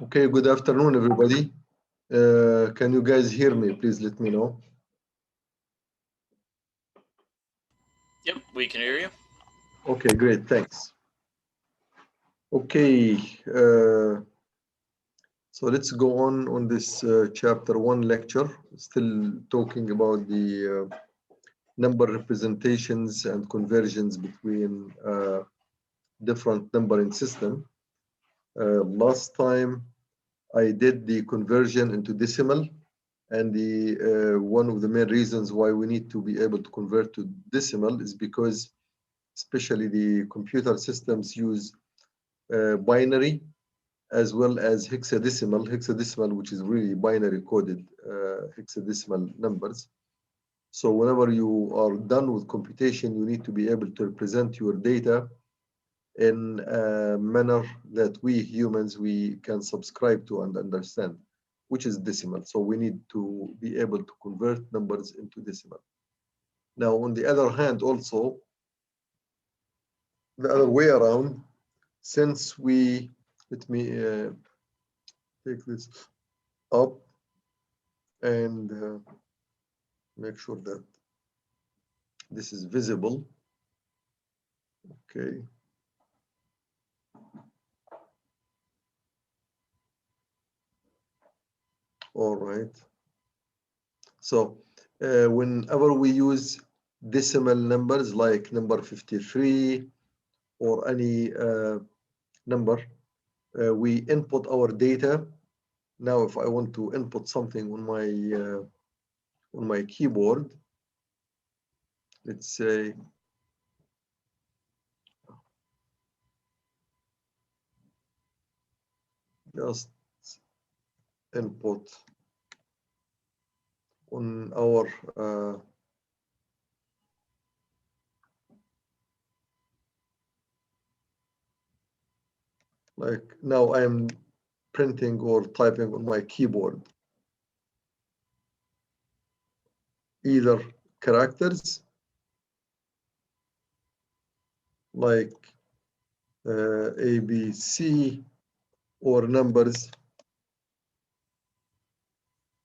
Okay, good afternoon, everybody. Can you guys hear me? Please let me know. Yep, we can hear you. Okay, great, thanks. Okay, so let's go on this chapter 1 lecture, still talking about the number representations and conversions between different numbering system. Last time I did the conversion into decimal, and the one of the main reasons why we need to be able to convert to decimal is because especially the computer systems use binary as well as hexadecimal, which is really binary coded hexadecimal numbers. So whenever you are done with computation, you need to be able to represent your data in a manner that we humans, we can subscribe to and understand, which is decimal. So we need to be able to convert numbers into decimal. Now, on the other hand, also, the other way around, since we, let me take this up and make sure that this is visible. Okay. All right. So whenever we use decimal numbers like number 53 or any number. We input our data. Now, if I want to input something on my keyboard, let's say just input on our like now I'm printing or typing on my keyboard either characters like A, B, C, or numbers,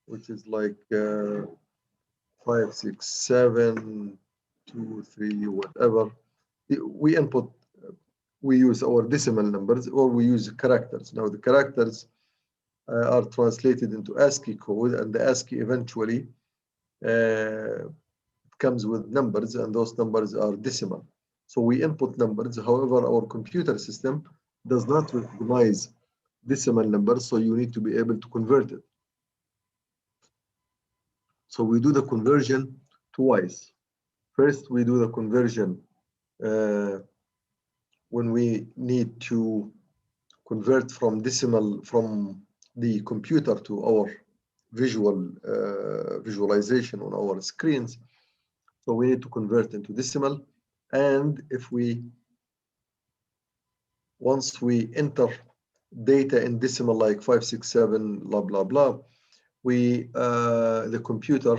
which is like 5, 6, 7, 2, 3, whatever. We input, we use our decimal numbers or we use characters. Now the characters are translated into ASCII code, and the ASCII eventually comes with numbers, and those numbers are decimal. So we input numbers. However, our computer system does not recognize decimal numbers, so you need to be able to convert it. So we do the conversion twice. First, we do the conversion when we need to convert from decimal from the computer to our visualization on our screens. So we need to convert into decimal, and once we enter data in decimal like 5, 6, 7, blah blah blah, the computer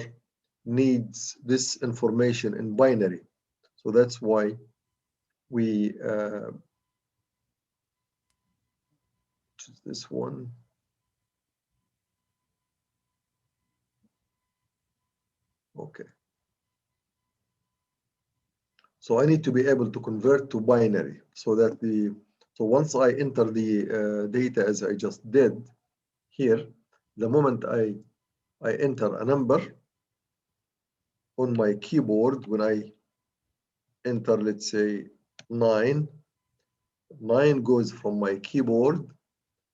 needs this information in binary. So that's why we choose this one. Okay. So I need to be able to convert to binary so that so once I enter the data as I just did here, the moment I enter a number on my keyboard, when I enter, let's say 9 goes from my keyboard.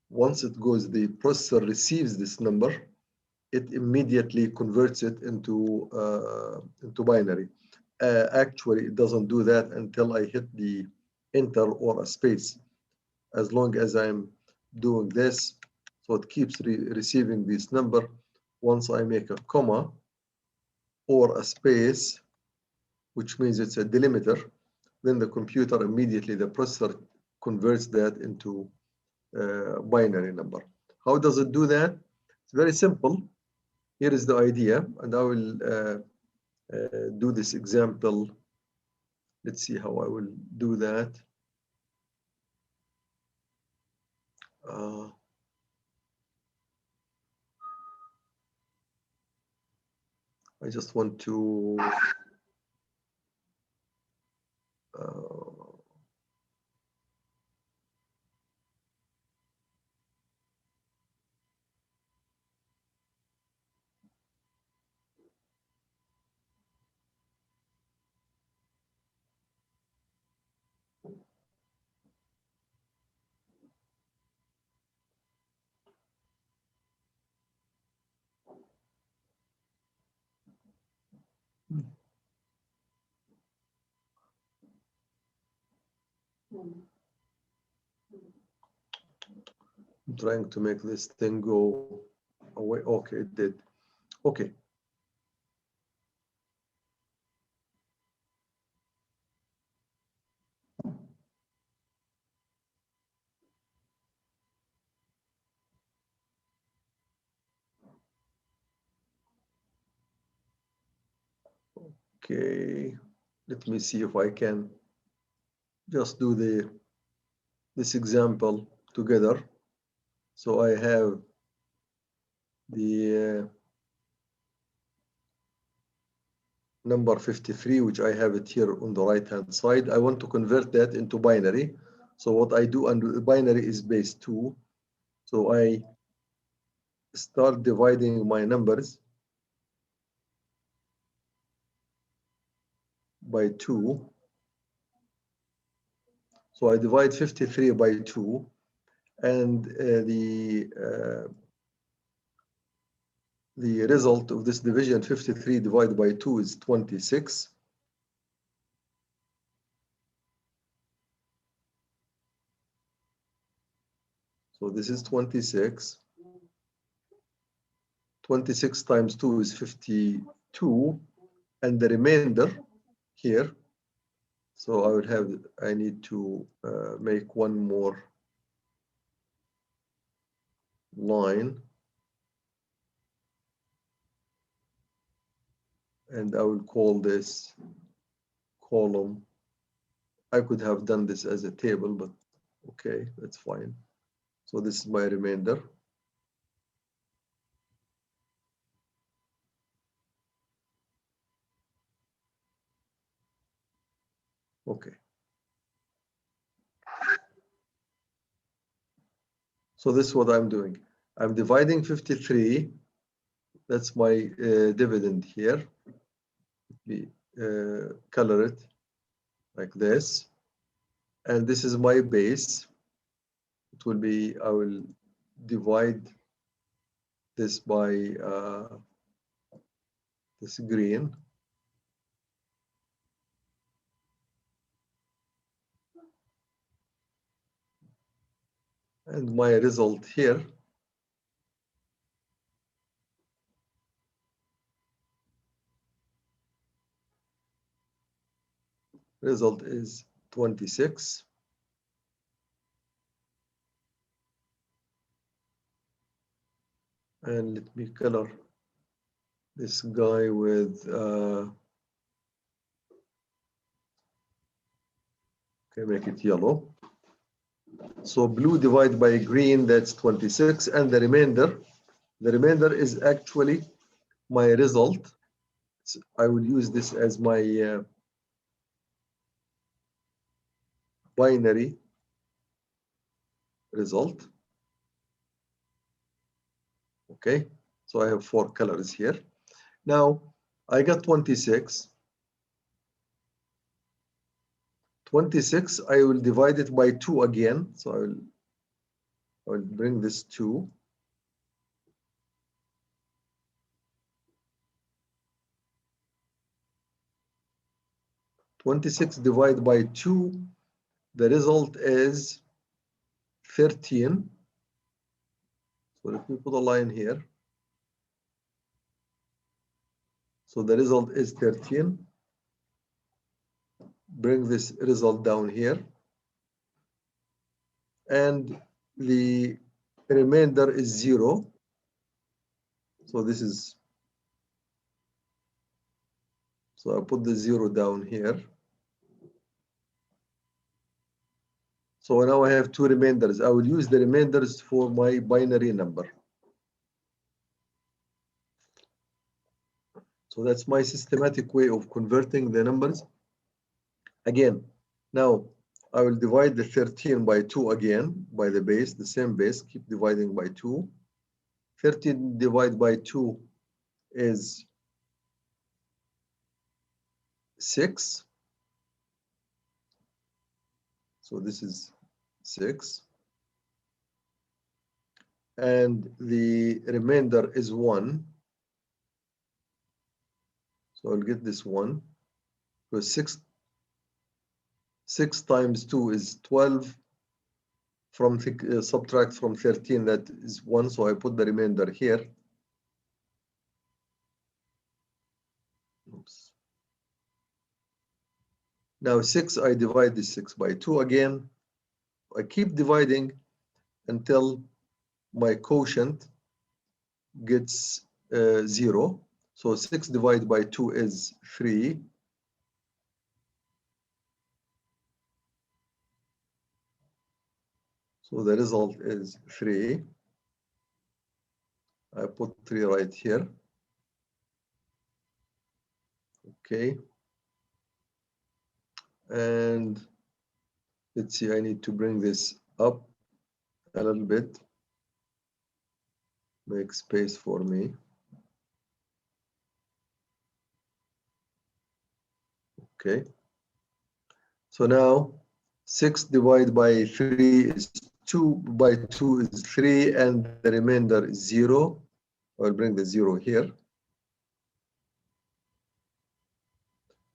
Once it goes, the processor receives this number, it immediately converts it into binary. Actually, it doesn't do that until I hit the enter or a space. As long as I'm doing this, so it keeps receiving this number. Once I make a comma or a space, which means it's a delimiter, then the computer immediately, the processor converts that into binary number. How does it do that? It's very simple. Here is the idea, and I will do this example. Let's see how I will do that. I just want to I'm trying to make this thing go away. Okay, it did. Okay. Okay, let me see if I can just do this example together. So I have the number 53, which I have it here on the right hand side. I want to convert that into binary. So what I do under binary is base 2. So I start dividing my numbers. by 2. So I divide 53 by 2, and the result of this division, 53 divided by 2, is 26. So this is 26. 26 times 2 is 52, and the remainder here. So I need to make one more line, and I will call this column. I could have done this as a table, but okay, that's fine. So this is my remainder. Okay. So this is what I'm doing. I'm dividing 53. That's my dividend here. We color it like this. And this is my base. It will be, I will divide this by this green. And my result here result is 26. And let me color this guy with okay, make it yellow. So blue divided by green, that's 26, and the remainder is actually my result. So I will use this as my binary result. Okay, so I have 4 colors here. Now I got 26. 26, I will divide it by 2 again. So I will bring this 2. $26 divided by 2, the result is 13. So let me put a line here. So the result is 13. Bring this result down here. And the remainder is 0. So this is, so I put the 0 down here. So now I have 2 remainders. I will use the remainders for my binary number. So that's my systematic way of converting the numbers. Again, now I will divide the 13 by 2 again, by the base, the same base, keep dividing by 2. 13 divided by 2 is 6. So this is 6. And the remainder is 1. So I'll get this 1. So 6 times 2 is 12. From subtract from 13, that is 1. So I put the remainder here. Oops. Now 6, I divide this 6 by 2 again. I keep dividing until my quotient gets 0. So 6 divided by 2 is 3. So the result is 3. I put 3 right here. Okay. And let's see, I need to bring this up a little bit. Make space for me. Okay. So now 6 divided by 3 is 2, by 2 is 3, and the remainder is 0. I'll bring the 0 here.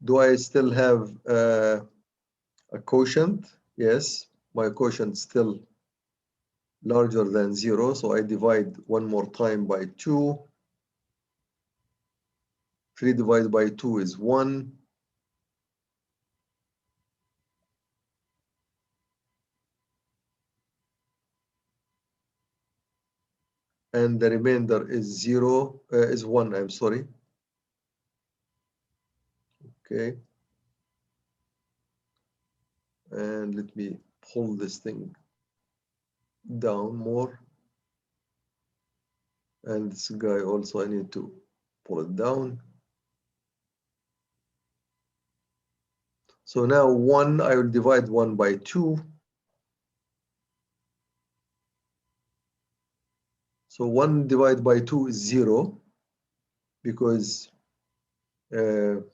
Do I still have a quotient? Yes, my quotient is still larger than 0, so I divide one more time by 2. 3 divided by 2 is 1. And the remainder is 0, is 1, I'm sorry. Okay. And let me pull this thing down more. And this guy also, I need to pull it down. So now 1, I will divide 1 by 2. So 1 divided by 2 is 0, because 1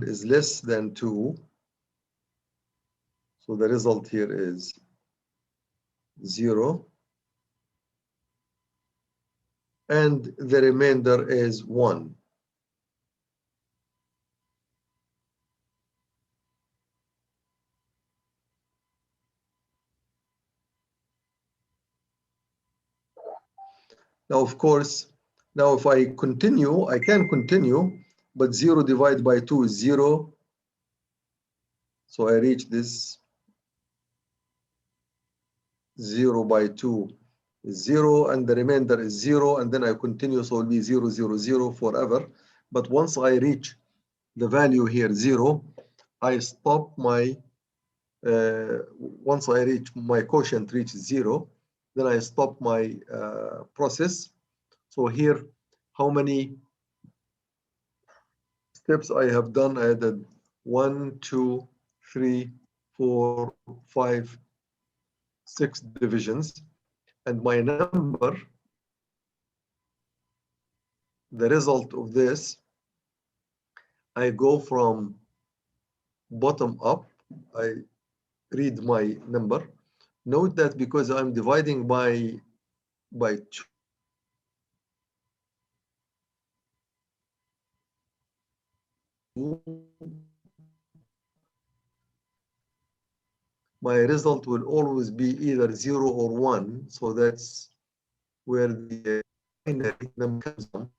is less than 2. So the result here is 0. And the remainder is 1. Now, of course, now if I continue, I can continue, but 0 divided by 2 is 0. So I reach this 0 by 2 is 0, and the remainder is 0, and then I continue, so it will be 0, 0, 0 forever. But once I reach the value here, 0, I stop my, once I reach my quotient reaches 0, then I stop my process. So here, how many steps I have done? I did 1, 2, 3, 4, 5, 6 divisions. And my number, the result of this, I go from bottom up. I read my number. Note that because I'm dividing by 2, my result will always be either 0 or 1. So that's where the binary number comes from.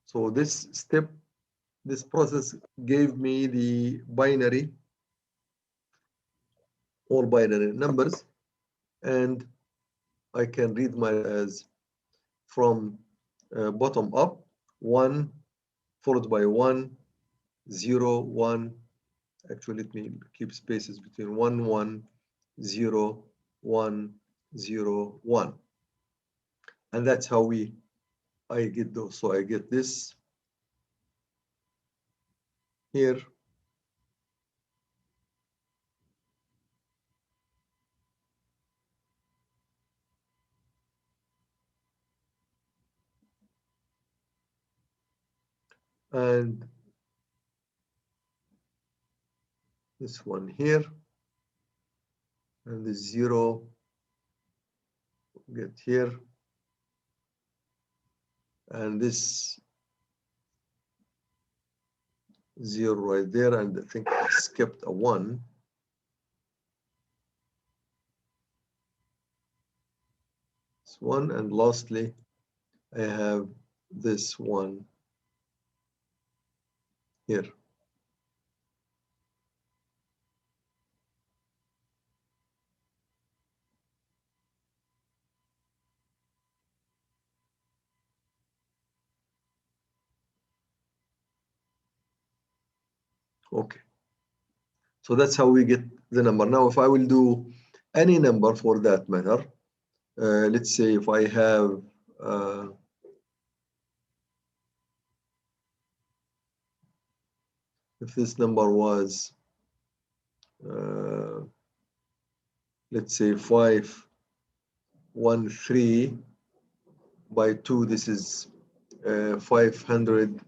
So this step, this process gave me the binary, all binary numbers, and I can read my as from bottom up, 1 followed by 1, 0, 1. Actually, let me keep spaces between 1, 1, 0, 1, 0, 1. And that's how I get those. So I get this here. And this one here. And the 0 get here. And this 0 right there. And I think I skipped a 1. This one. And lastly, I have this one here. Okay. So that's how we get the number. Now, if I will do any number for that matter, let's say if I have if this number was let's say 513 by 2, this is 500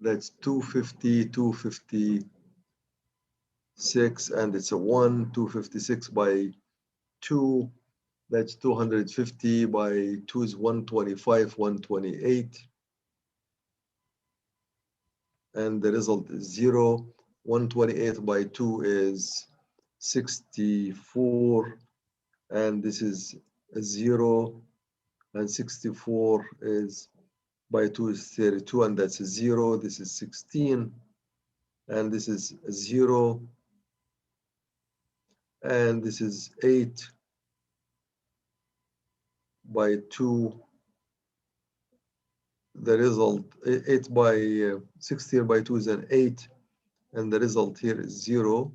That's 250, 256, and it's a 1, 256 by 2. That's 250 by 2 is 125, 128. And the result is 0. 128 by 2 is 64. And this is a 0. And 64 is by 2 is 32. And that's a 0. This is 16. And this is a 0. And this is 8 by 2. The result, 8 by 16 by 2 is an 8. And the result here is 0.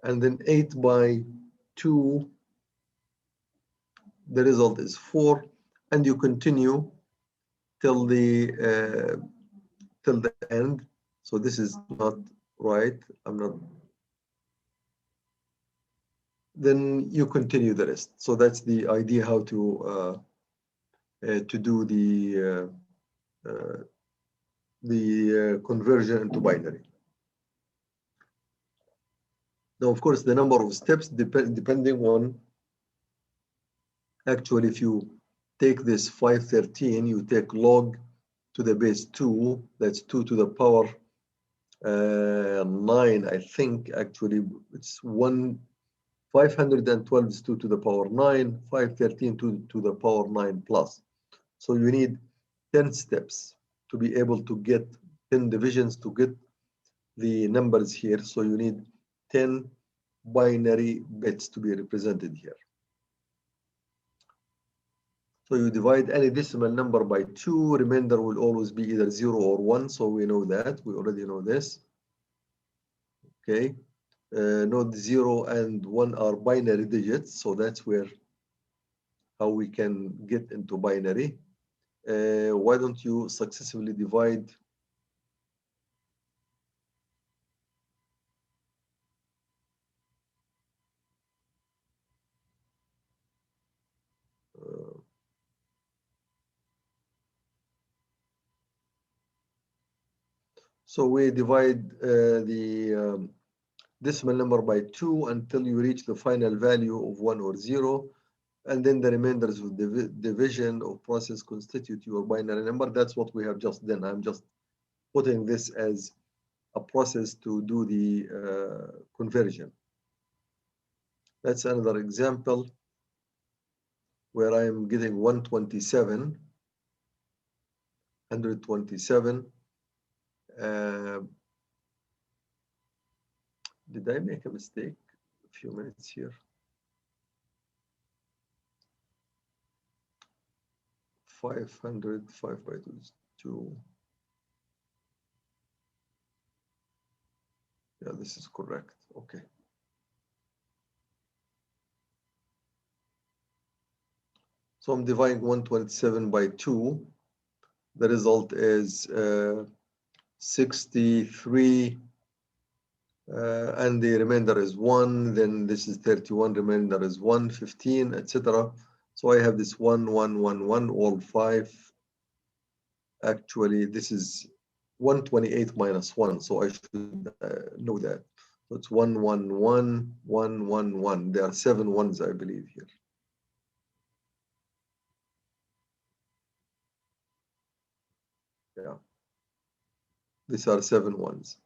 And then 8 by 2, the result is 4. And you continue till the end. So this is not right. I'm not. Then you continue the rest. So that's the idea how to do the conversion into binary. Now, of course, the number of steps depending on, actually, if you take this 513, you take log to the base 2, that's 2 to the power 9, I think. Actually, it's 512 is 2 to the power 9, 513 to the power 9 plus. So you need 10 steps to be able to get 10 divisions to get the numbers here. So you need 10 binary bits to be represented here. So you divide any decimal number by 2, remainder will always be either 0 or 1. So we know that, we already know this. Okay, note 0 and 1 are binary digits. So that's how we can get into binary. Why don't you successfully divide so we divide the decimal number by 2 until you reach the final value of 1 or 0. And then the remainders of division of process constitute your binary number. That's what we have just done. I'm just putting this as a process to do the conversion. That's another example where I'm getting 127. Did I make a mistake? A few minutes here. 500, 5 by 2 is 2. Yeah, this is correct. Okay. So I'm dividing 127 by 2. The result is 63. And the remainder is 1. Then this is 31. Remainder is 1, 15, etc. So I have this 1, 1, 1, 1, all 5. Actually, this is 128 minus 1. So I should know that. So it's 1, 1, 1, 1, 1, 1. There are 7 ones, I believe, here. Yeah. These are 7 ones.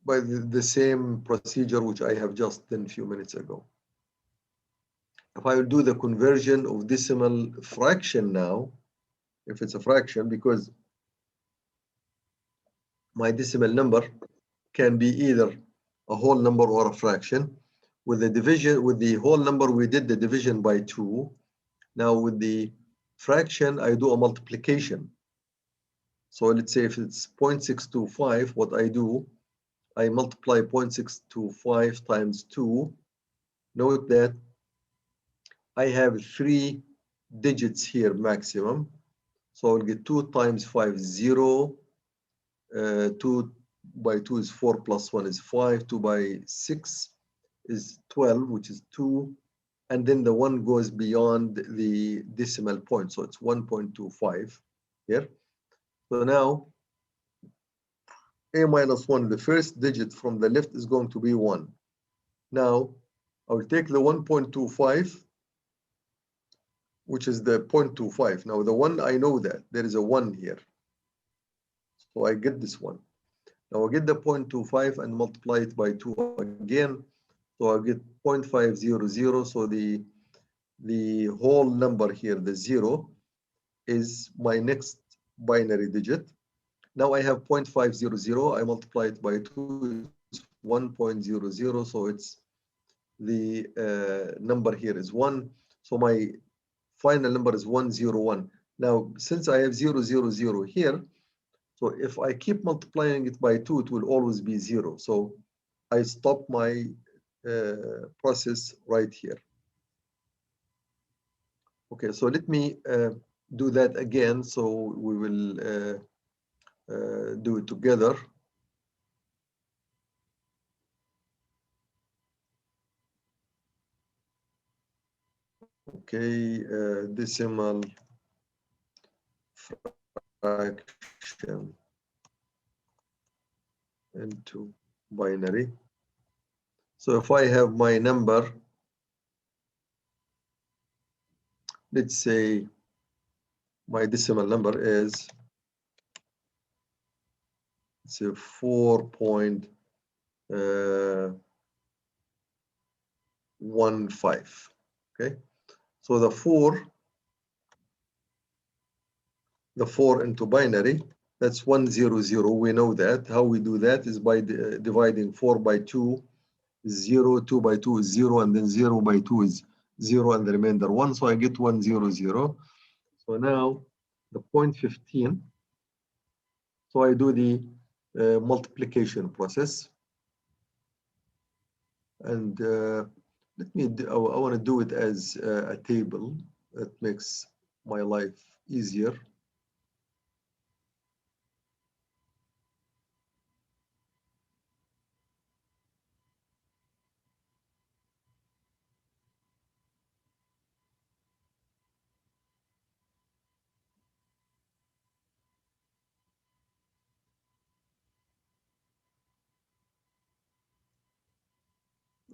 By the same procedure which I have just done a few minutes ago. If I will do the conversion of decimal fraction now, if it's a fraction, because my decimal number can be either a whole number or a fraction. With the division, with the whole number, we did the division by 2. Now with the fraction, I do a multiplication. So let's say if it's 0.625, what I do, I multiply 0.625 times 2. Note that I have 3 digits here maximum. So I'll get 2 times 5 is 0. 2 by 2 is 4 plus 1 is 5. 2 by 6 is 12, which is 2. And then the 1 goes beyond the decimal point. So it's 1.25. here. So now a minus 1, the first digit from the left is going to be 1. Now I will take the 1.25, which is the 0.25. Now the 1, I know that there is a 1 here. So I get this one. Now I get the 0.25 and multiply it by 2 again. So I get 0.500. So the whole number here, the 0, is my next binary digit. Now I have 0.500. I multiply it by 2, it's 1.00. So it's the number here is 1. So my final number is 101. Now, since I have 000 here, so if I keep multiplying it by 2, it will always be 0. So I stop my process right here. Okay, so let me do that again. So we will do it together. Okay, decimal fraction into binary. So if I have my number, let's say my decimal number is 4.15. Okay, so the 4 into binary, that's 100. We know that. How we do that is by dividing 4 by 2 is 0, 2 by 2 is 0, and then 0 by 2 is 0, and the remainder 1. So I get 100. So now the 0.15. So I do the multiplication process. And let me, I want to do it as a table. That makes my life easier.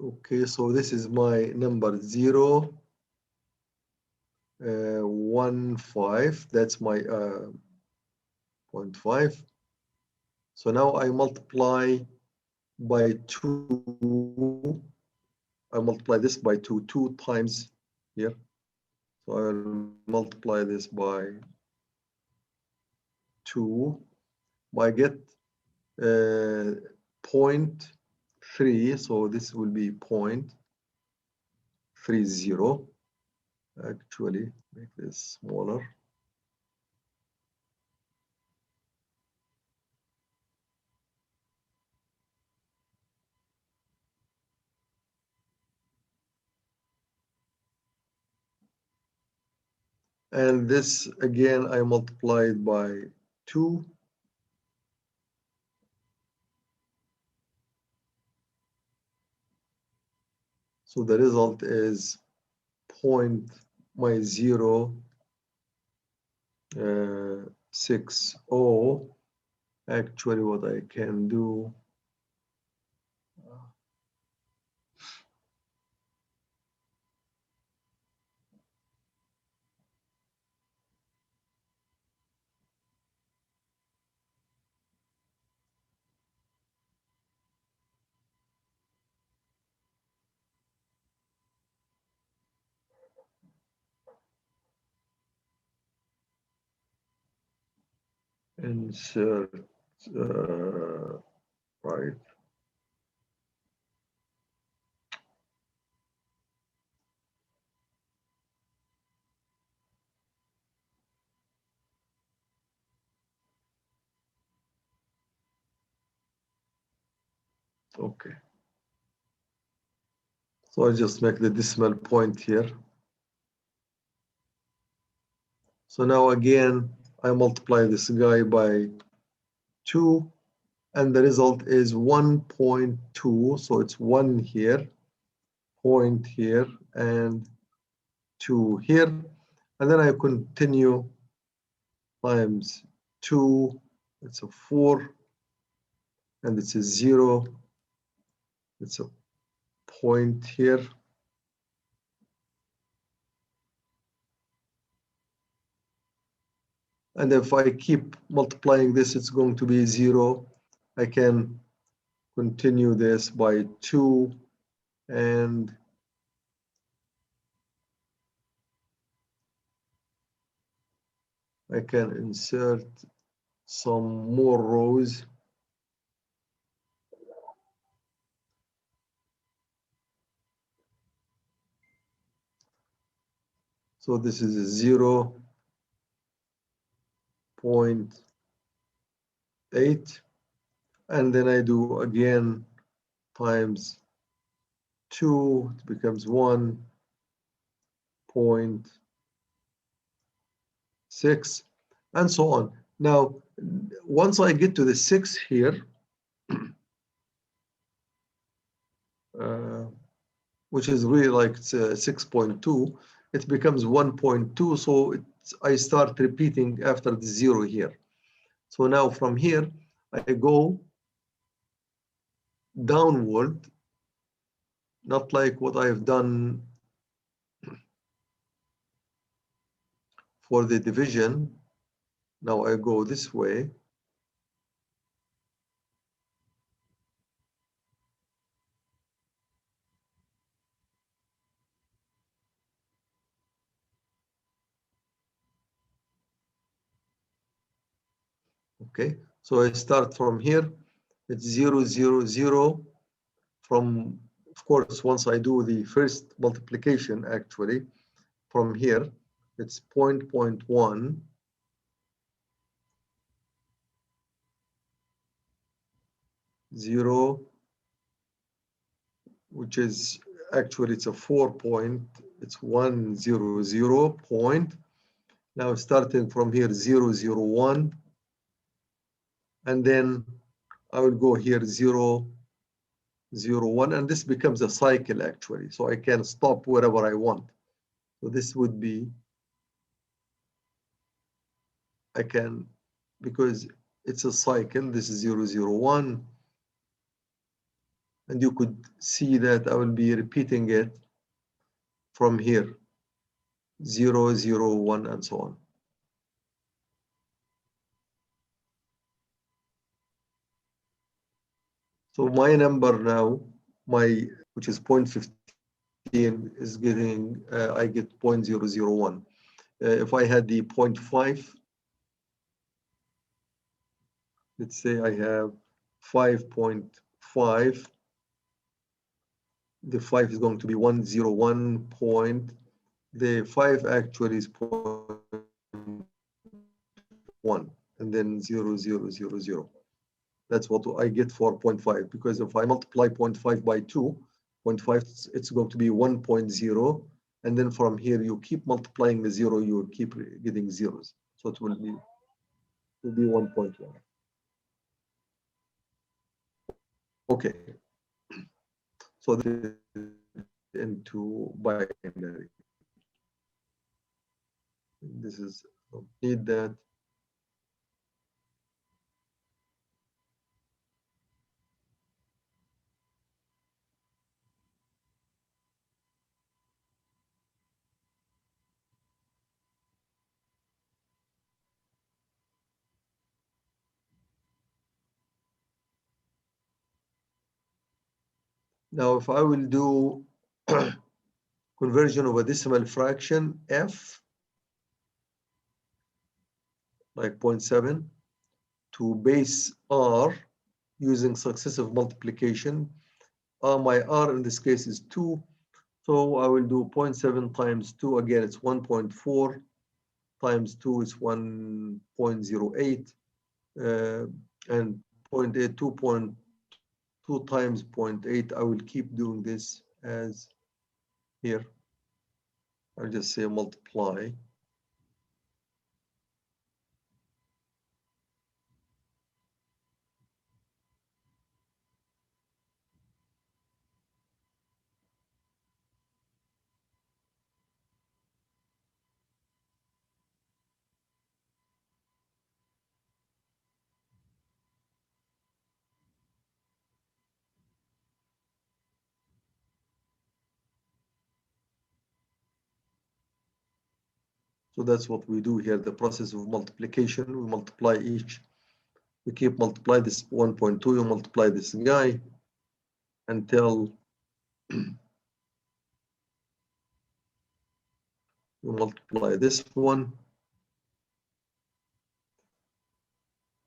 Okay, so this is my number 0, 1, 5. That's my 0.5. So now I multiply by 2. I multiply this by 2 times here. So I'll multiply this by 2. I get 0.3. So this will be 0.30. Actually, make this smaller. And this again, I multiplied by 2. So the result is 0.60. Actually, what I can do, insert right. Okay. So I just make the decimal point here. So now again, I multiply this guy by 2, and the result is 1.2. So it's 1 here, point here, and 2 here. And then I continue times 2, it's a 4, and it's a 0, it's a point here. And if I keep multiplying this, it's going to be 0. I can continue this by 2, and I can insert some more rows. So this is a 0.8, and then I do again times 2, it becomes 1.6, and so on. Now, once I get to the 6 here, which is really like 6.2, it becomes 1.2, so I start repeating after the 0 here. So now from here, I go downward, not like what I've done for the division. Now I go this way. Okay, so I start from here. It's 0, 0, 0. From, of course, once I do the first multiplication, actually, from here, it's 0.1, 0, which is actually it's a 4 point. It's 1, 0, 0 point. Now starting from here, 0, 0, 1, and then I will go here 0, 0, 1, and this becomes a cycle actually. So I can stop wherever I want. So this would be, I can, because it's a cycle, this is 0, 0, 1, and you could see that I will be repeating it from here, 0, 0, 1, and so on. So my number now, which is 0.15, is getting, I get 0.001. If I had the 0.5, let's say I have 5.5, the 5 is going to be 101 point. The 5 actually is 0.1, and then 0, 0, 0, 0. That's what I get for 0.5, because if I multiply 0.5 by 2, 0.5, it's going to be 1.0, and then from here you keep multiplying the 0, you will keep getting zeros. So it will be 1.1. Okay, so this is into binary. This is, don't need that. Now, if I will do conversion of a decimal fraction, f, like 0.7, to base r using successive multiplication, my r in this case is 2. So I will do 0.7 times 2. Again, it's 1.4 times 2 is 1.08. And 0.8, 2.2 times 0.8. I will keep doing this as here. I'll just say multiply. So that's what we do here, the process of multiplication. We multiply each, we keep multiply this 1.2, you multiply this guy until you multiply this one.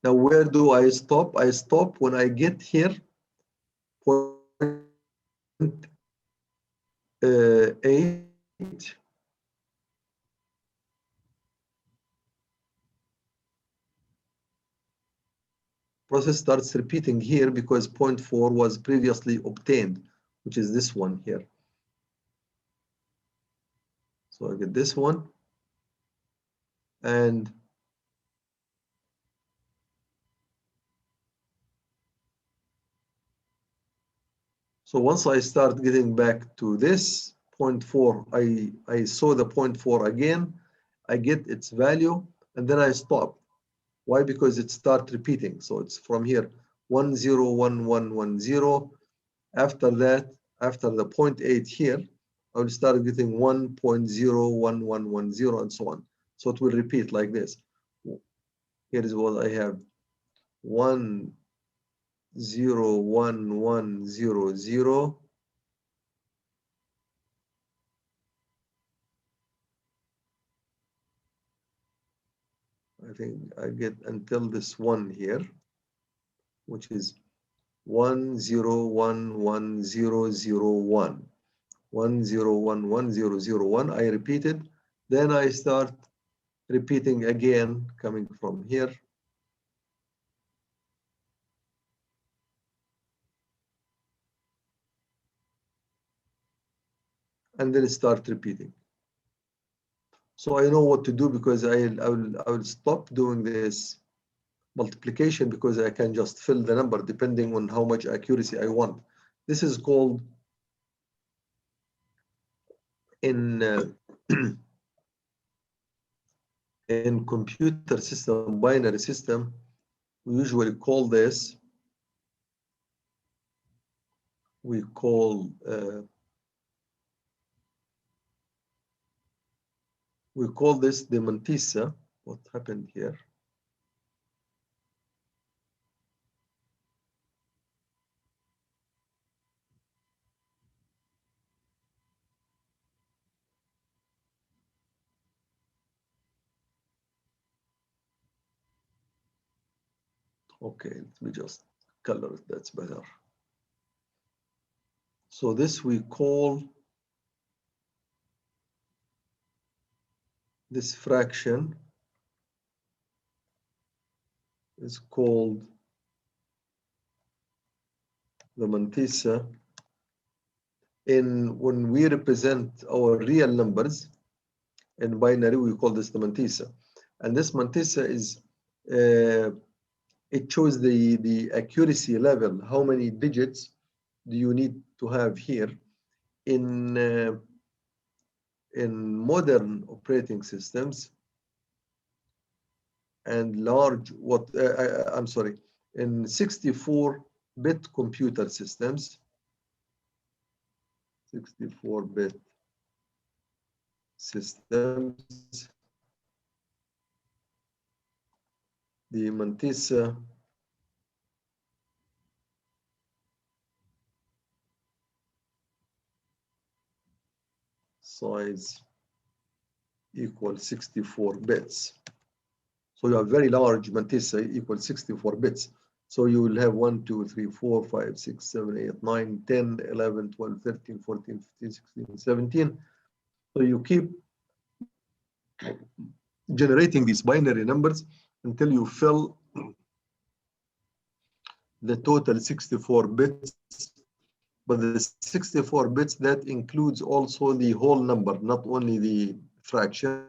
Now, where do I stop? I stop when I get here, 0.8. Process starts repeating here because 0.4 was previously obtained, which is this one here. So I get this one, and so once I start getting back to this 0.4, I saw the 0.4 again, I get its value, and then I stop. Why? Because it starts repeating. So it's from here, 101110. After that, after the 0.8 here, I will start getting 1.01110 and so on. So it will repeat like this. Here is what I have, 101100. I think I get until this one here, which is 10110001. 10110001. I repeated, then I start repeating again, coming from here. And then start repeating. So I know what to do because I will stop doing this multiplication because I can just fill the number depending on how much accuracy I want. This is called in in computer system, binary system, we usually call this, we call this the mantissa. What happened here? Okay, let me just color it, that's better. So this we call this fraction is called the mantissa. When we represent our real numbers in binary, we call this the mantissa. And this mantissa is it shows the accuracy level. How many digits do you need to have here? In modern operating systems and large, I'm sorry, in 64-bit computer systems, 64-bit systems, the mantissa size equals 64 bits. So you have very large mantissa equals 64 bits. So you will have 1, 2, 3, 4, 5, 6, 7, 8, 9, 10, 11, 12, 13, 14, 15, 16, 17. So you keep generating these binary numbers until you fill the total 64 bits. But the 64 bits, that includes also the whole number, not only the fraction.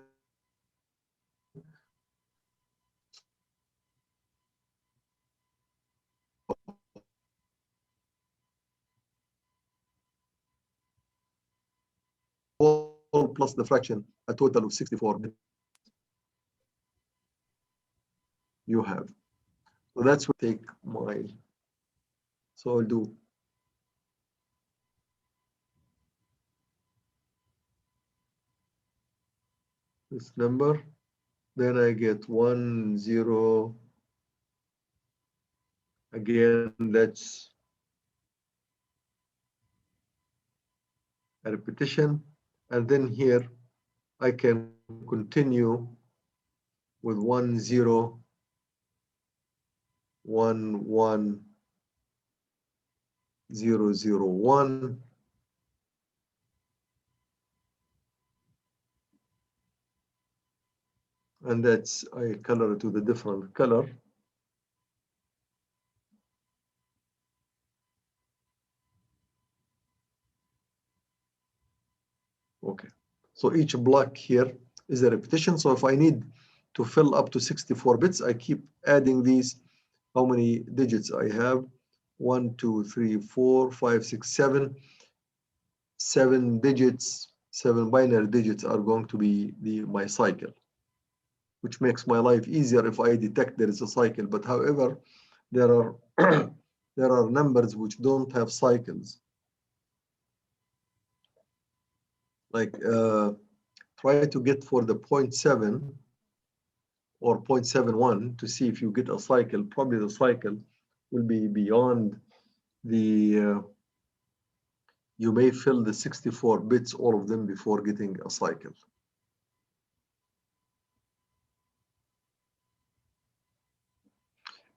Plus the fraction, a total of 64 bits you have. So that's what I take my, so I'll do this number, then I get 1, 0. Again, that's a repetition. And then here, I can continue with 1, 0, 1, 1, 0, 0, 1. And that's, I color it with a different color. Okay, so each block here is a repetition. So if I need to fill up to 64 bits, I keep adding these. How many digits I have? 1, 2, 3, 4, 5, 6, 7. 7 digits, 7 binary digits are going to be my cycle, which makes my life easier if I detect there is a cycle. But however, there are there are numbers which don't have cycles. Like try to get for the 0.7 or 0.71 to see if you get a cycle. Probably the cycle will be beyond the, you may fill the 64 bits, all of them, before getting a cycle.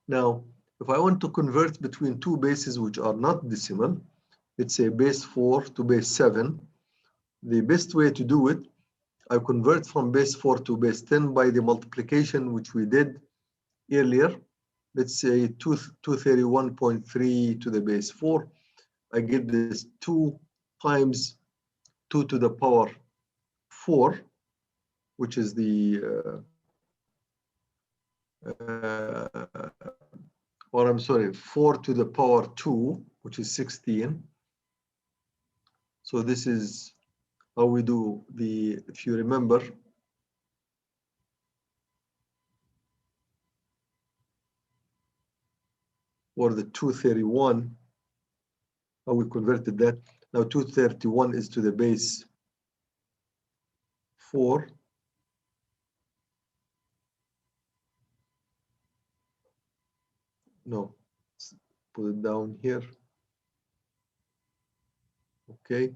Now, if I want to convert between two bases which are not decimal, let's say base 4 to base 7, the best way to do it, I convert from base 4 to base 10 by the multiplication which we did earlier. Let's say 231.3 to the base 4. I get this 2 times 2 to the power 4, which is the, or I'm sorry, 4 to the power 2, which is 16. So this is how we do the, if you remember, or the 231, how we converted that. Now 231 is to the base 4. No, let's put it down here. Okay.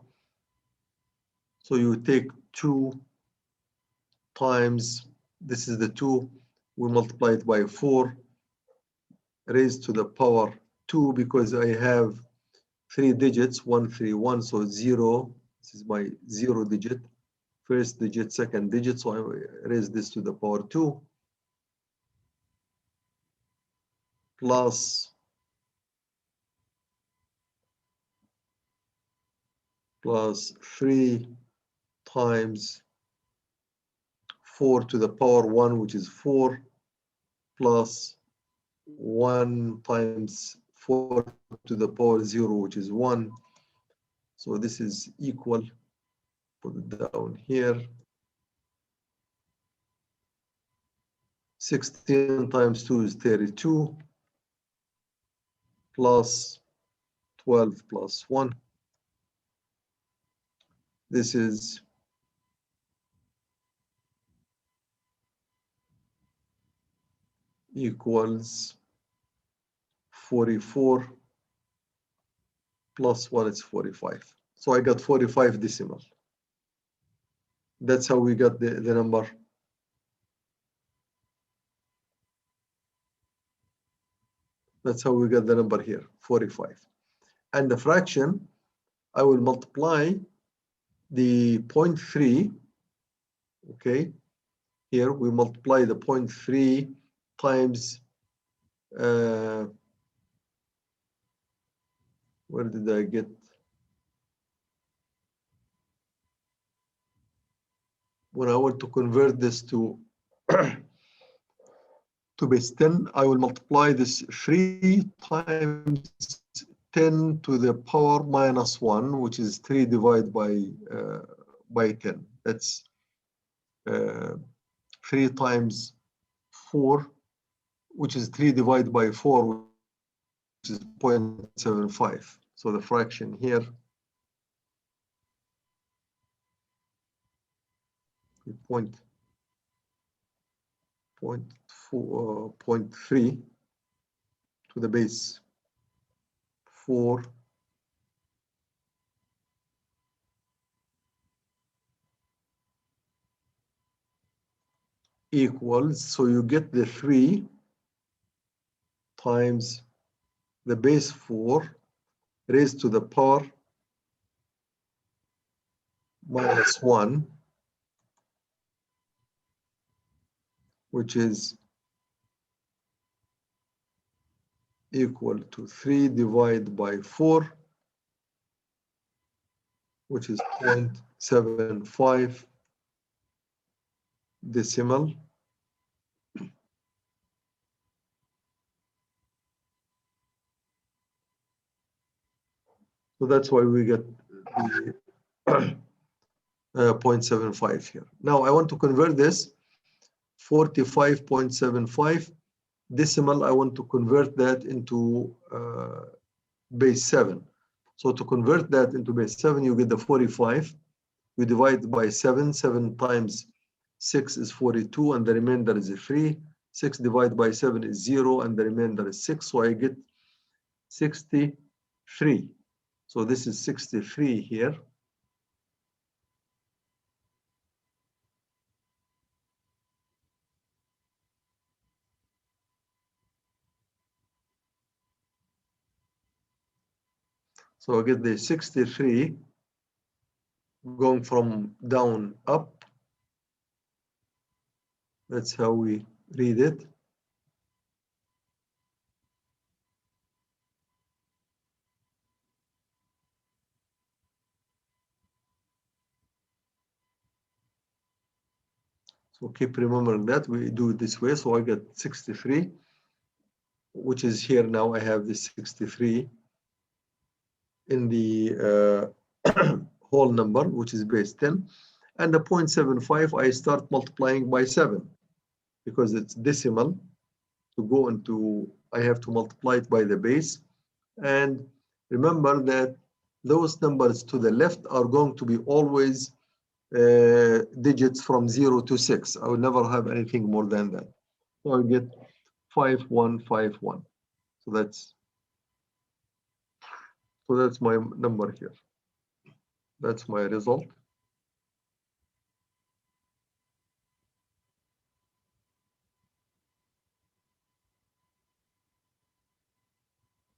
So you take 2 times, this is the 2, we multiply it by 4, raised to the power 2, because I have 3 digits, 131, so 0, this is my 0 digit, first digit, second digit, so I raise this to the power 2, plus 3 times 4 to the power 1, which is 4, plus 1 times 4 to the power 0, which is 1. So this is equal, put it down here, 16 times 2 is 32, plus 12 plus 1. This is equals 44, plus 1 is 45. So I got 45 decimal. That's how we got the number. That's how we got the number here, 45. And the fraction, I will multiply the 0.3, okay? Here we multiply the 0.3 times, where did I get? When I want to convert this to to base 10, I will multiply this 3 times 10 to the power minus 1, which is 3 divided by 10. That's 3 times 4, which is 3 divided by 4, which is 0.75. So the fraction here, 0.75. 0.3 to the base 4 equals, so you get the 3 times the base 4 raised to the power minus 1, which is equal to 3 divided by 4, which is 0.75 decimal. So that's why we get the 0.75 here. Now I want to convert this 45.75 decimal. I want to convert that into base 7. So to convert that into base 7, you get the 45. You divide by 7. 7 times 6 is 42, and the remainder is 3. 6 divided by 7 is 0, and the remainder is 6. So I get 63. So this is 63 here. So I get the 63 going from down up. That's how we read it. So keep remembering that we do it this way. So I get 63, which is here now. I have this 63 in the whole number, which is base 10. And the 0.75, I start multiplying by 7 because it's decimal. To go into, I have to multiply it by the base. And remember that those numbers to the left are going to be always digits from 0 to 6. I will never have anything more than that. So I get 5151. So that's my number here. That's my result.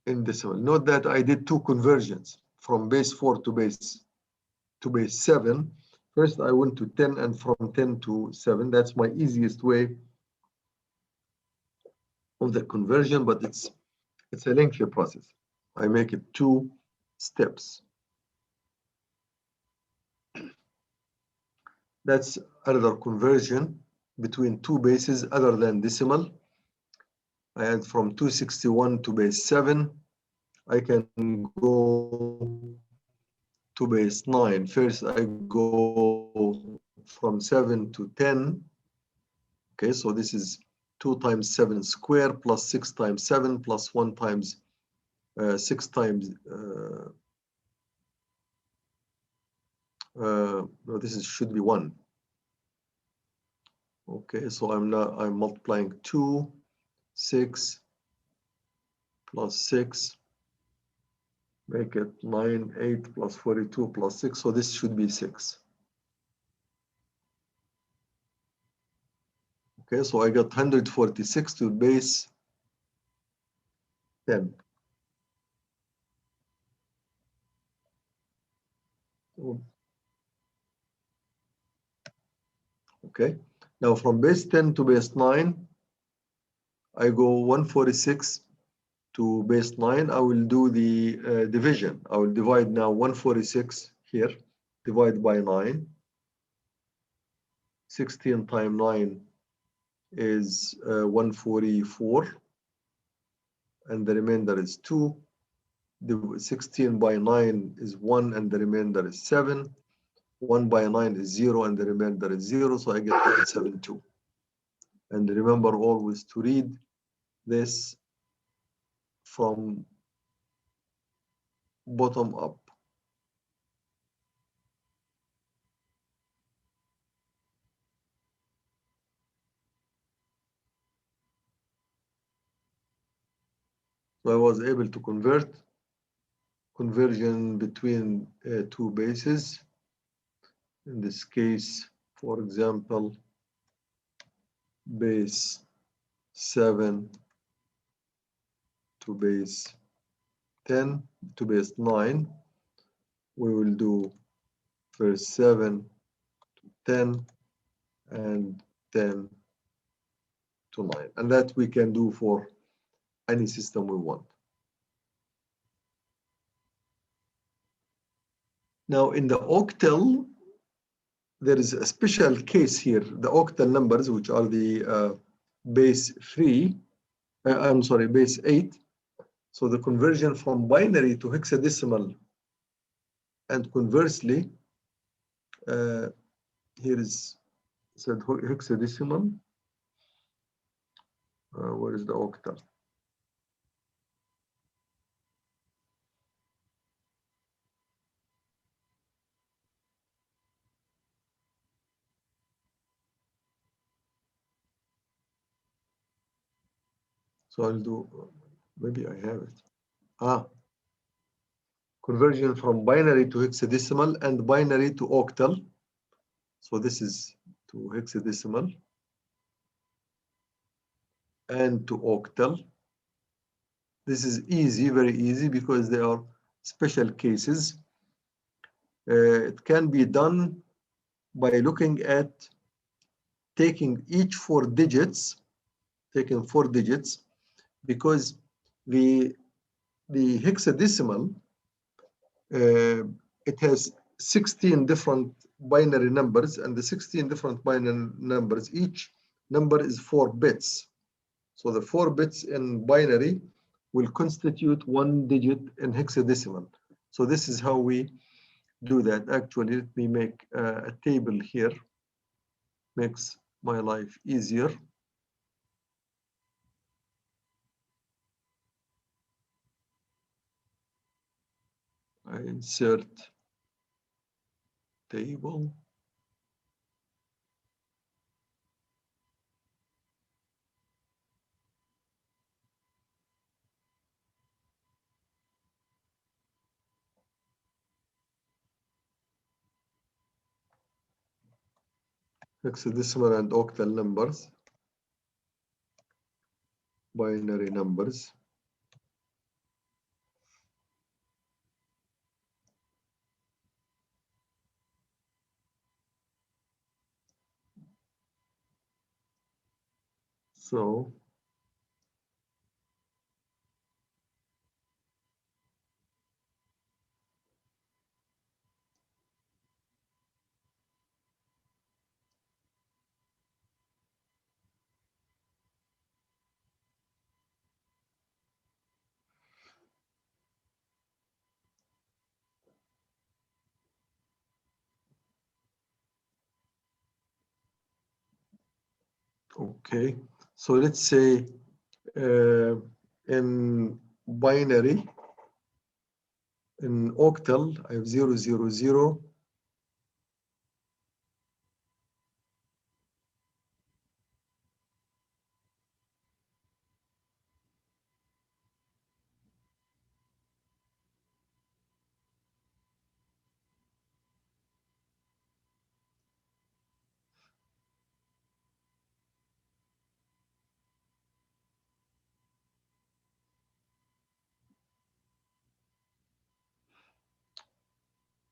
In decimal. Note that I did 2 conversions from base 4 to base 7. First, I went to 10, and from 10 to 7. That's my easiest way of the conversion, but it's a lengthy process. I make it 2 steps. That's another conversion between 2 bases other than decimal. I add from 261 to base 7. I can go to base 9. First, I go from 7 to 10. Okay, so this is 2 times 7 squared plus 6 times 7 plus 1 times 6 times. No, this should be 1. Okay, so I'm multiplying 2, 6 plus 6. Make it 9, 8 plus 42 plus 6. So this should be 6. Okay, so I got 146 to base 10. Okay, now from base 10 to base 9, I go 146 to base 9. I will do the division. I will divide now 146 here, divide by 9. 16 times 9 is 144, and the remainder is 2. The 16 by 9 is 1, and the remainder is 7. 1 by 9 is 0, and the remainder is 0, so I get 172. And remember always to read this from bottom up. So I was able to convert conversion between two bases. In this case, for example, base 7 to base 10 to base 9. We will do first 7 to 10 and 10 to 9. And that we can do for any system we want. Now in the octal, there is a special case here. The octal numbers, which are the base 3, I'm sorry, base 8. So the conversion from binary to hexadecimal, and conversely, here is said hexadecimal. Where is the octal? So I'll do, maybe I have it. Conversion from binary to hexadecimal and binary to octal. So this is to hexadecimal and to octal. This is easy, very easy, because they are special cases. It can be done by looking at taking each 4 digits, because the hexadecimal, it has 16 different binary numbers, and the 16 different binary numbers, each number is 4 bits. So the 4 bits in binary will constitute 1 digit in hexadecimal. So this is how we do that. Actually, let me make a table here. Makes my life easier. I insert table. Hexadecimal and octal numbers, binary numbers. So okay, so let's say in binary, in octal, I have 0, 0, 0.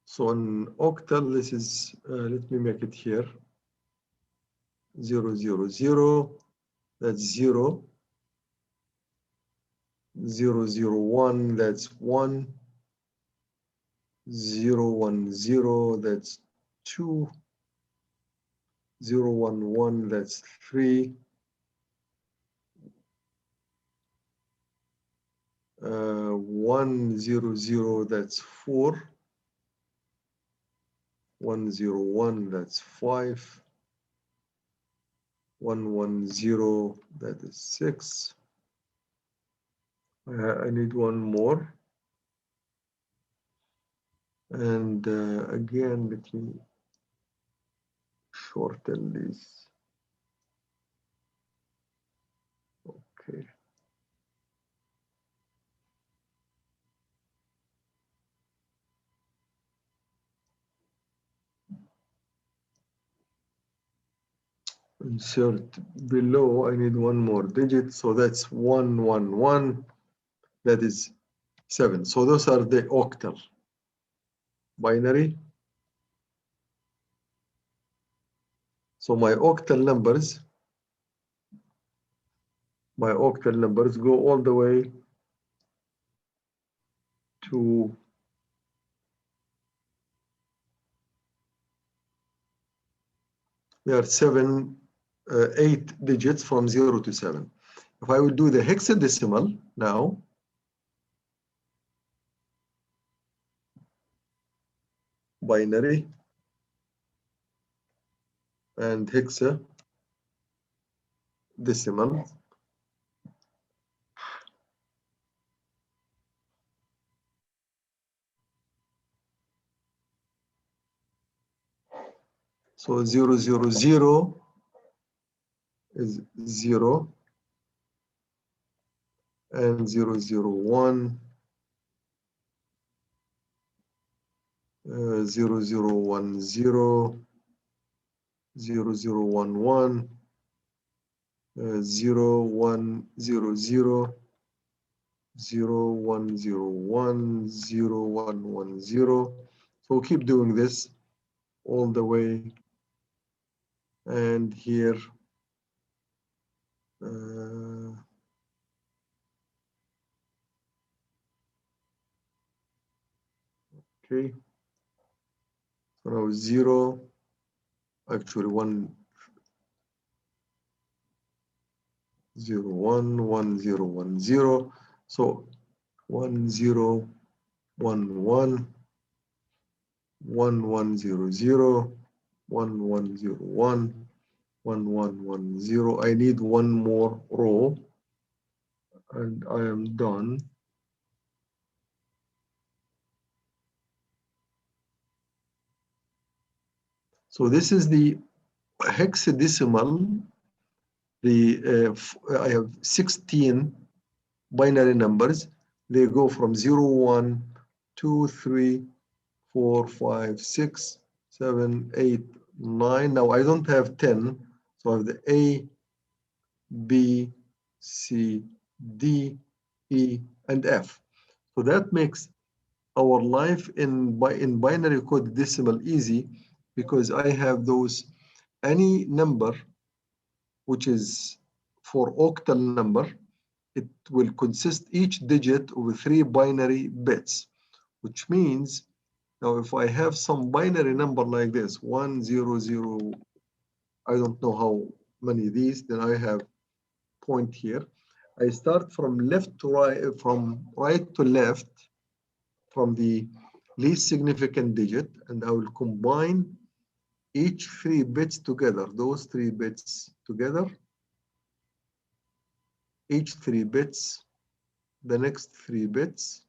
So in octal, this is, let me make it here, 0, 0, 0, that's 0. 0, 0, 1, that's 1. 0, 1, 0, that's 2. 0, 1, 1, that's 3. 1, 0, 0, that's 4. 1, 0, 1, that's 5. 1, 1, 0, that is 6. I need one more. And again, let me shorten this. Okay. insert below. I need one more digit, so that's 111. That is 7. So those are the octal binary. So my octal numbers go all the way to they are 8 digits from 0 to 7. If I will do the hexadecimal now, binary and hexadecimal, so 000 is 0 and 001, 0010, 0011, 0100, 0101, 0110. So keep doing this all the way. And here, okay. So now 0, actually 1, 0, 1, 1, 0, 1, 0. So 1, 0, 1, 1, 1, 1, 0, 0, 1, 1, 0, 1, 1, 1, 1, 0. I need one more row and I am done. So this is the hexadecimal. I have 16 binary numbers. They go from 0, 1, 2, 3, 4, 5, 6, 7, 8, 9. Now I don't have 10, so I have the A, B, C, D, E, and F. So that makes our life in binary code decimal easy, because I have those, any number which is for octal number, it will consist each digit of 3 binary bits, which means now if I have some binary number like this, 1, 0, 0, I don't know how many these, then I have point here. I start from left to right, from right to left, from the least significant digit, and I will combine each 3 bits together, those 3 bits together, each 3 bits, the next 3 bits,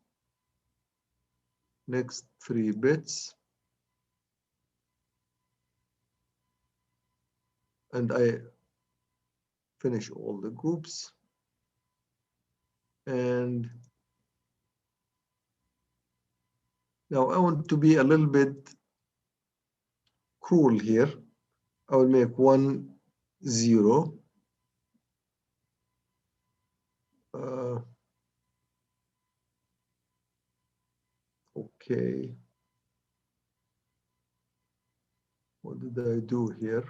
next 3 bits, and I finish all the groups. And now I want to be a little bit cruel here. I will make 1, 0. Okay. What did I do here?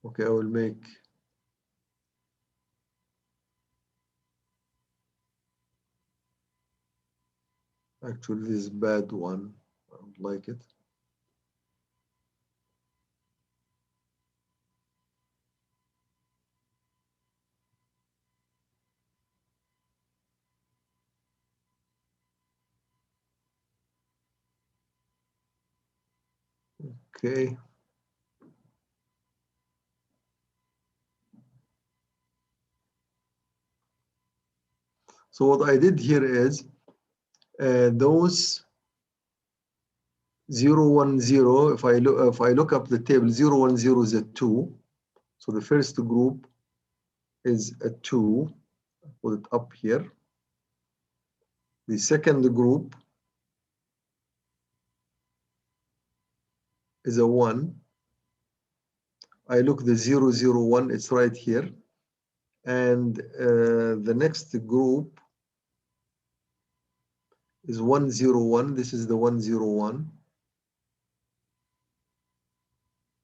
Okay, I will make actually this bad one. I don't like it. Okay. So what I did here is those 010. If I look up the table, 010 is a 2. So the first group is a 2. Put it up here. The second group is a 1. I look the 001, it's right here. And the next group is 101. This is the 101.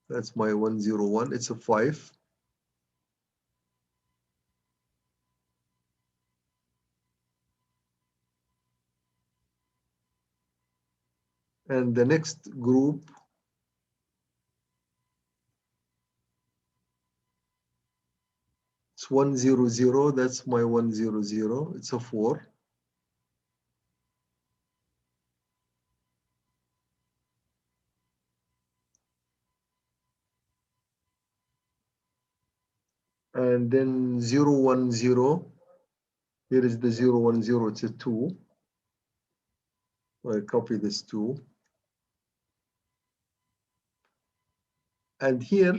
That's my 101. It's a 5. And the next group it's 100. That's my 100. It's a 4. And then 010. Here is the 010. It's a 2. So I copy this 2. And here,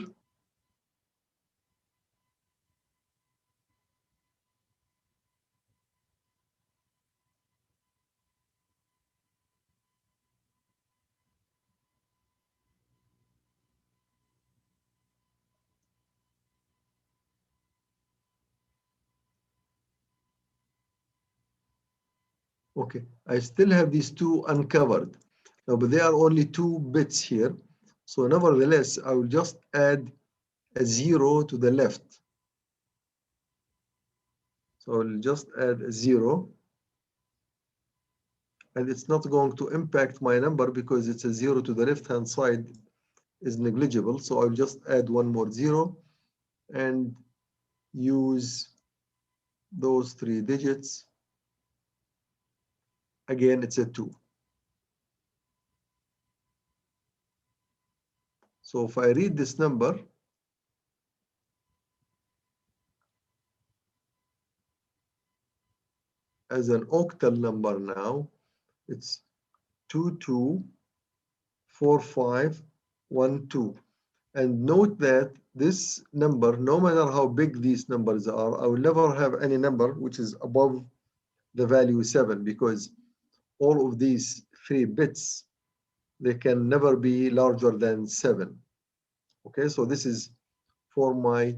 okay, I still have these 2 uncovered. Now, but they are only 2 bits here. So nevertheless, I will just add a 0 to the left. So I'll just add a 0. And it's not going to impact my number because it's a 0 to the left-hand side is negligible. So I'll just add one more 0 and use those 3 digits. Again, it's a 2. So if I read this number, as an octal number now, it's 224512. And note that this number, no matter how big these numbers are, I will never have any number which is above the value 7 because all of these 3 bits, they can never be larger than 7. Okay, so this is for my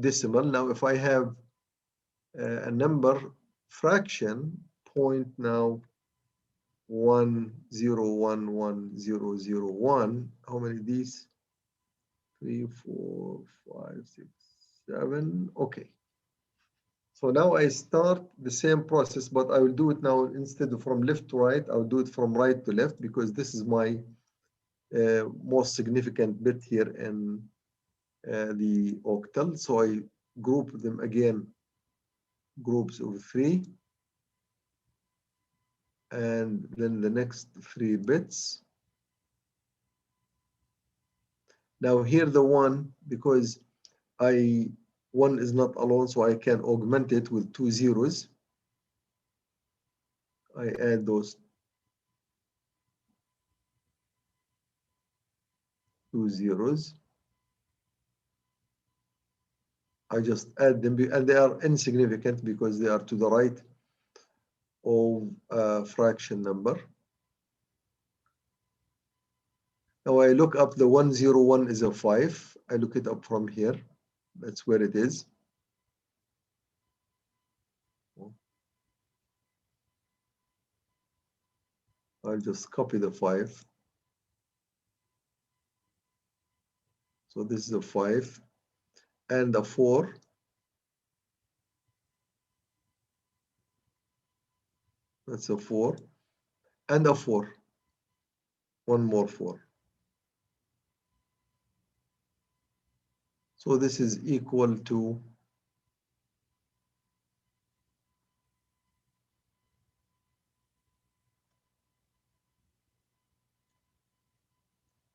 decimal. Now, if I have a number fraction, point now 1011001. How many of these? 3, 4, 5, 6, 7. Okay. So now I start the same process, but I will do it now instead of from left to right, I'll do it from right to left because this is my most significant bit here in the octal. So I group them again, groups of 3. And then the next 3 bits. Now here the 1, because 1 is not alone, so I can augment it with 2 zeros. I add those 2 zeros. I just add them, and they are insignificant because they are to the right of a fraction number. Now I look up the 101 is a 5. I look it up from here. That's where it is. I'll just copy the 5. So this is a 5 and a 4. That's a 4 and a 4. One more 4. So this is equal to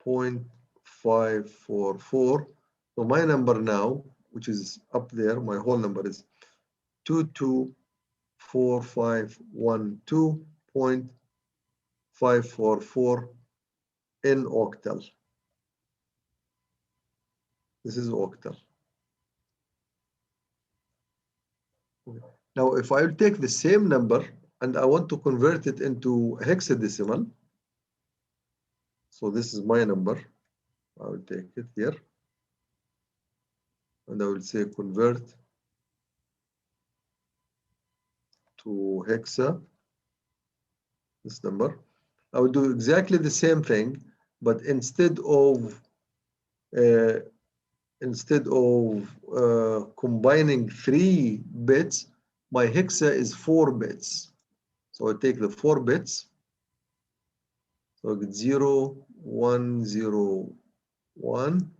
0.544. So my number now, which is up there, my whole number is 224512.544 in octal. This is octal. Now, if I take the same number and I want to convert it into hexadecimal, So this is my number. I will take it here. And I will say convert to hexa, this number. I will do exactly the same thing, but instead of combining 3 bits, my hexa is 4 bits. So I take the 4 bits. So I get 0, 1, 0, 1.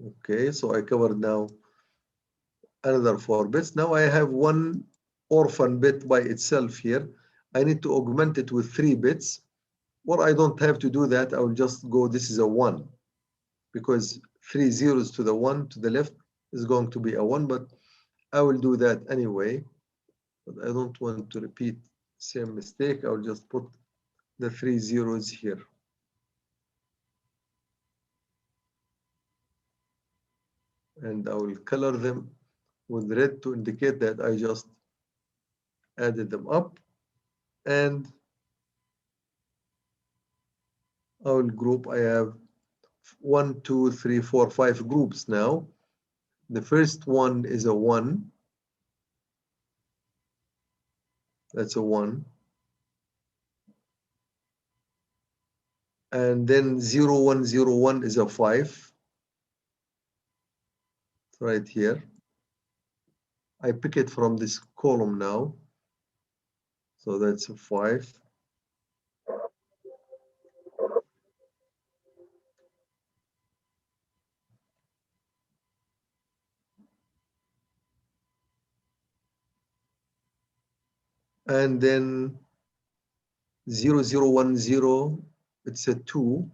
Okay, so I covered now another 4 bits. Now I have one orphan bit by itself here. I need to augment it with 3 bits. Or I don't have to do that. I will just go, this is a 1. Because 3 zeros to the 1 to the left is going to be a 1. But I will do that anyway. But I don't want to repeat same mistake. I will just put the 3 zeros here. And I will color them with red to indicate that I just added them up. And I will group. I have 1, 2, 3, 4, 5 groups now. The first one is a 1. That's a 1. And then 0, 1, 0, 1 is a 5. Right here. I pick it from this column now. So that's a 5. And then 0, 0, 1, 0, it's a 2.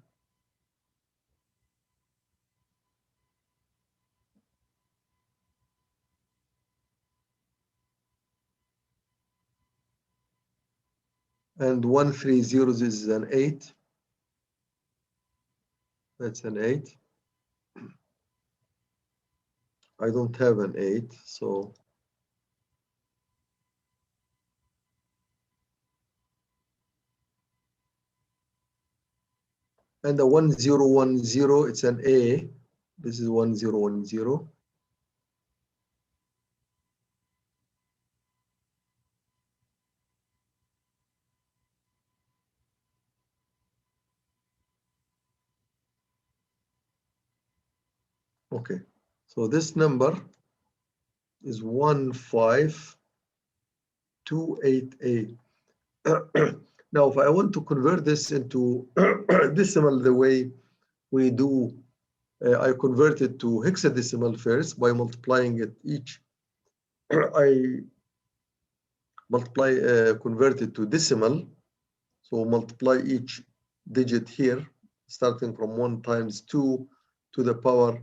And 1, 3 zeros is an 8. That's an 8. I don't have an 8, so and the 1, 0, 1, 0, it's an A. This is 1, 0, 1, 0. Okay, so this number is 15288. Now, if I want to convert this into decimal the way we do, I convert it to hexadecimal first by multiplying it each. I multiply, convert it to decimal. So multiply each digit here, starting from 1 times 2 to the power.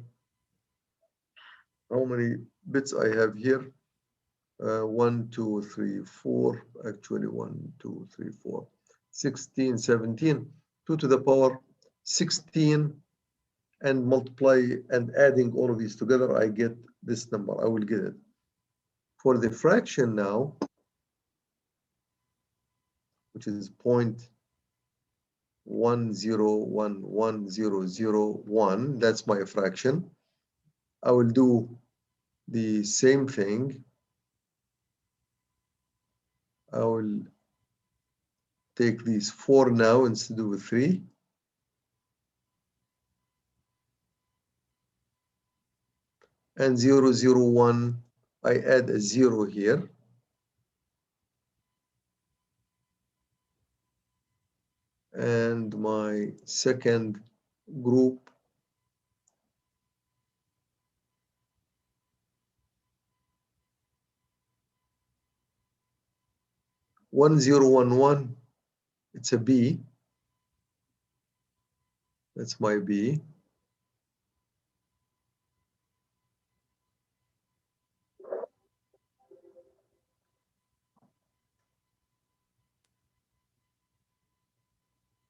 How many bits I have here? 1, 2, 3, 4. Actually, 1, 2, 3, 4, 16, 17. 2 to the power 16. And multiply and adding all of these together, I get this number. I will get it. For the fraction now, which is 0.10110001, that's my fraction. I will do the same thing. I will take these 4 now instead of 3. And 0, 0, 1, I add a 0 here. And my second group, one zero one one, it's a B. That's my B.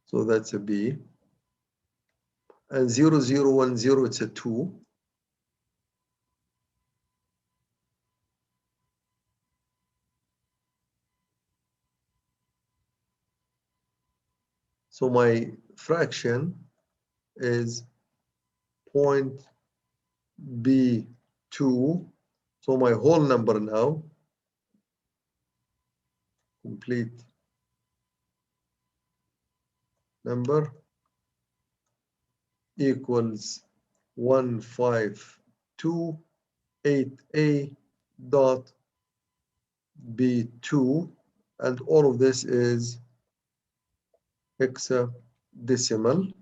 So that's a B. And 0010, it's a 2. So my fraction is point B2. So my whole number now, complete number, equals 1528A dot B2, and all of this is hexadecimal.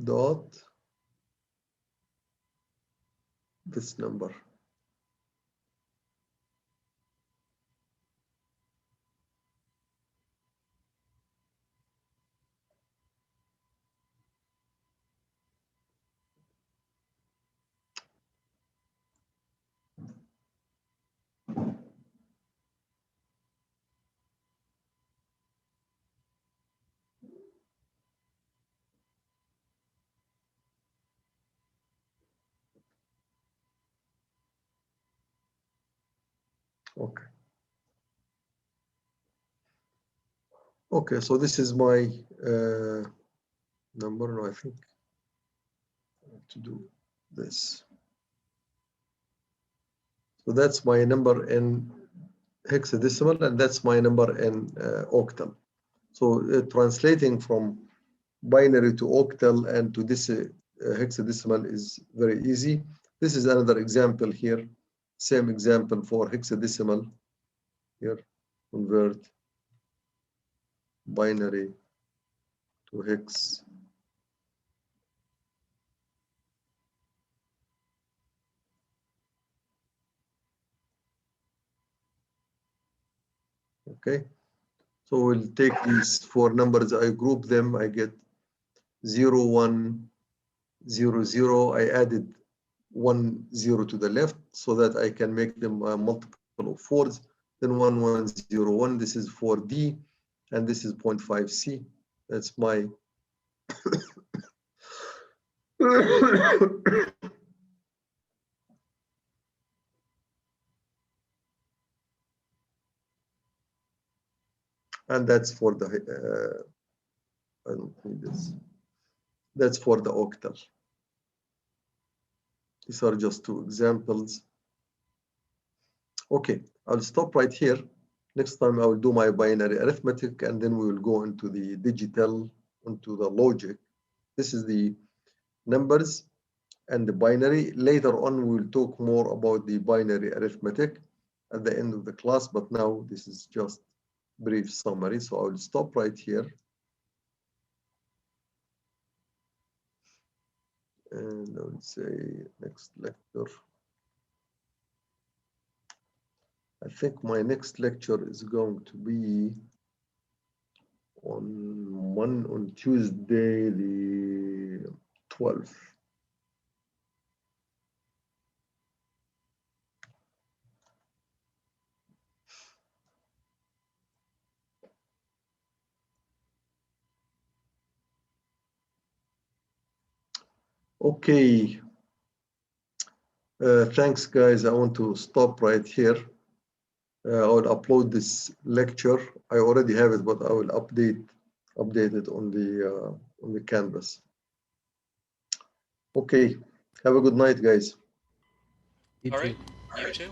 Dot this number. Okay. Okay, so this is my number. No, I think I have to do this. So that's my number in hexadecimal, and that's my number in octal. So translating from binary to octal and to this hexadecimal is very easy. This is another example here. Same example for hexadecimal. Here, convert binary to hex. Okay, so we'll take these four numbers, I group them, I get 0, 1, 0, 0. I added 1, 0 to the left so that I can make them a multiple of 4s. Then 1, 1, 0, 1. This is 4D, and this is 0.5C. That's my and that's for the I don't need this. That's for the octal. These are just two examples. Okay, I'll stop right here. Next time I will do my binary arithmetic, and then we will go into the digital, into the logic. This is the numbers and the binary. Later on, we will talk more about the binary arithmetic at the end of the class, but now this is just brief summary. So I will stop right here. And I will say next lecture. I think my next lecture is going to be on Tuesday, the 12th. Okay. Thanks, guys. I want to stop right here. I will upload this lecture. I already have it, but I will update it on the canvas. Okay. Have a good night, guys. All right. You too.